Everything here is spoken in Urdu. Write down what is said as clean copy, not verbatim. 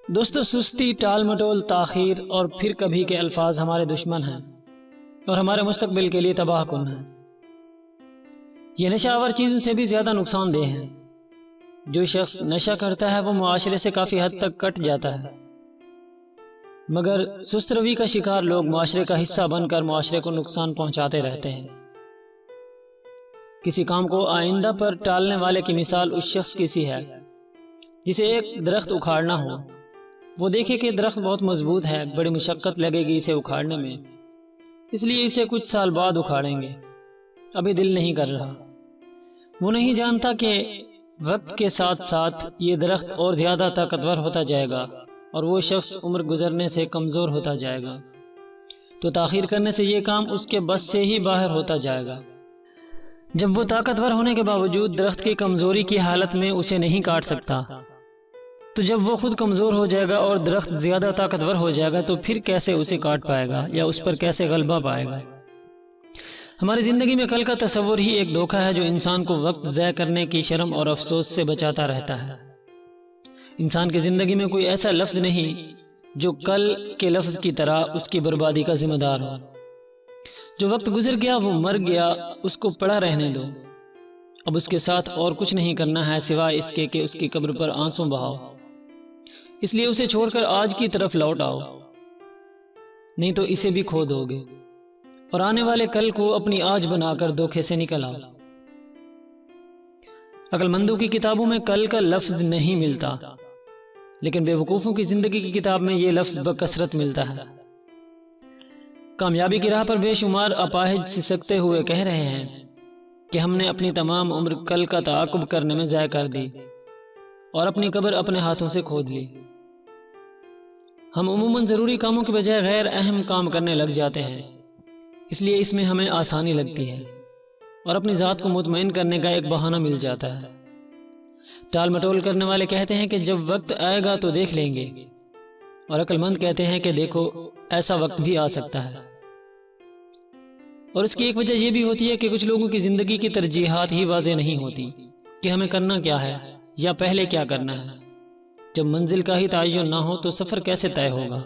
دوستو، سستی، ٹال مٹول، تاخیر اور پھر کبھی کے الفاظ ہمارے دشمن ہیں اور ہمارے مستقبل کے لیے تباہ کن ہیں۔ یہ نشہ آور چیزوں سے بھی زیادہ نقصان دہ ہیں۔ جو شخص نشہ کرتا ہے وہ معاشرے سے کافی حد تک کٹ جاتا ہے، مگر سست روی کا شکار لوگ معاشرے کا حصہ بن کر معاشرے کو نقصان پہنچاتے رہتے ہیں۔ کسی کام کو آئندہ پر ٹالنے والے کی مثال اس شخص کی سی ہے جسے ایک درخت اکھاڑنا ہو۔ وہ دیکھے کہ درخت بہت مضبوط ہے، بڑی مشقت لگے گی اسے اکھاڑنے میں، اس لیے اسے کچھ سال بعد اکھاڑیں گے، ابھی دل نہیں کر رہا۔ وہ نہیں جانتا کہ وقت کے ساتھ ساتھ یہ درخت اور زیادہ طاقتور ہوتا جائے گا اور وہ شخص عمر گزرنے سے کمزور ہوتا جائے گا، تو تاخیر کرنے سے یہ کام اس کے بس سے ہی باہر ہوتا جائے گا۔ جب وہ طاقتور ہونے کے باوجود درخت کی کمزوری کی حالت میں اسے نہیں کاٹ سکتا، تو جب وہ خود کمزور ہو جائے گا اور درخت زیادہ طاقتور ہو جائے گا تو پھر کیسے اسے کاٹ پائے گا یا اس پر کیسے غلبہ پائے گا؟ ہماری زندگی میں کل کا تصور ہی ایک دھوکہ ہے جو انسان کو وقت ضائع کرنے کی شرم اور افسوس سے بچاتا رہتا ہے۔ انسان کی زندگی میں کوئی ایسا لفظ نہیں جو کل کے لفظ کی طرح اس کی بربادی کا ذمہ دار ہو۔ جو وقت گزر گیا وہ مر گیا، اس کو پڑا رہنے دو۔ اب اس کے ساتھ اور کچھ نہیں کرنا ہے سوائے اس کے کہ اس کی قبر پر آنسو بہاؤ۔ اس لیے اسے چھوڑ کر آج کی طرف لوٹ آؤ، نہیں تو اسے بھی کھو دو گے، اور آنے والے کل کو اپنی آج بنا کر دھوکے سے نکل آؤ۔ عقل مندوں کی کتابوں میں کل کا لفظ نہیں ملتا، لیکن بے وقوفوں کی زندگی کی کتاب میں یہ لفظ بکثرت ملتا ہے۔ کامیابی کی راہ پر بے شمار اپاہج سسکتے ہوئے کہہ رہے ہیں کہ ہم نے اپنی تمام عمر کل کا تعاقب کرنے میں ضائع کر دی اور اپنی قبر اپنے ہاتھوں سے کھود لی۔ ہم عموماً ضروری کاموں کے بجائے غیر اہم کام کرنے لگ جاتے ہیں، اس لیے اس میں ہمیں آسانی لگتی ہے اور اپنی ذات کو مطمئن کرنے کا ایک بہانہ مل جاتا ہے۔ ٹال مٹول کرنے والے کہتے ہیں کہ جب وقت آئے گا تو دیکھ لیں گے، اور عقل مند کہتے ہیں کہ دیکھو ایسا وقت بھی آ سکتا ہے۔ اور اس کی ایک وجہ یہ بھی ہوتی ہے کہ کچھ لوگوں کی زندگی کی ترجیحات ہی واضح نہیں ہوتی کہ ہمیں کرنا کیا ہے یا پہلے کیا کرنا ہے۔ جب منزل کا ہی تعین نہ ہو تو سفر کیسے طے ہوگا؟